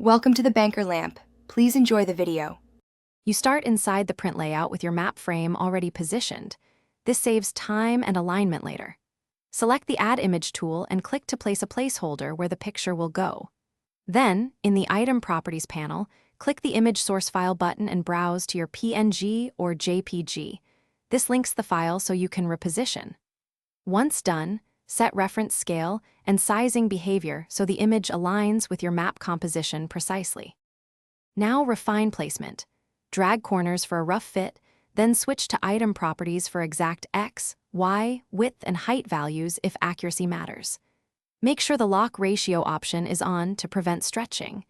Welcome to the Banker Lamp. Please enjoy the video. You start inside the print layout with your map frame already positioned. This saves time and alignment later. Select the Add Image tool and click to place a placeholder where the picture will go. Then, in the Item Properties panel, click the Image Source File button and browse to your PNG or JPG. This links the file so you can reposition. Once done, set reference scale and sizing behavior so the image aligns with your map composition precisely. Now refine placement. Drag corners for a rough fit, then switch to Item Properties for exact X, Y, width, and height values if accuracy matters. Make sure the lock ratio option is on to prevent stretching.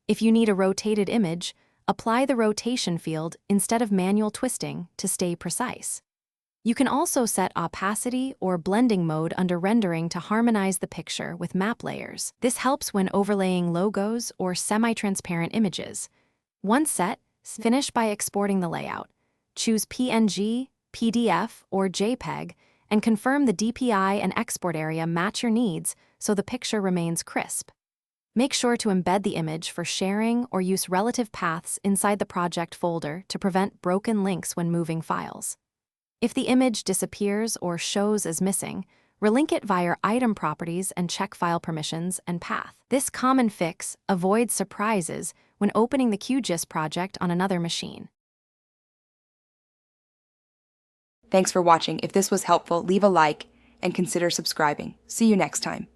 If you need a rotated image, apply the rotation field instead of manual twisting to stay precise. You can also set opacity or blending mode under rendering to harmonize the picture with map layers. This helps when overlaying logos or semi-transparent images. Once set, finish by exporting the layout. Choose PNG, PDF, or JPEG, and confirm the DPI and export area match your needs so the picture remains crisp. Make sure to embed the image for sharing or use relative paths inside the project folder to prevent broken links when moving files. If the image disappears or shows as missing, relink it via Item Properties and check file permissions and path. This common fix avoids surprises when opening the Qgis project on another machine. Thanks for watching. If this was helpful, leave a like and consider subscribing. See you next time.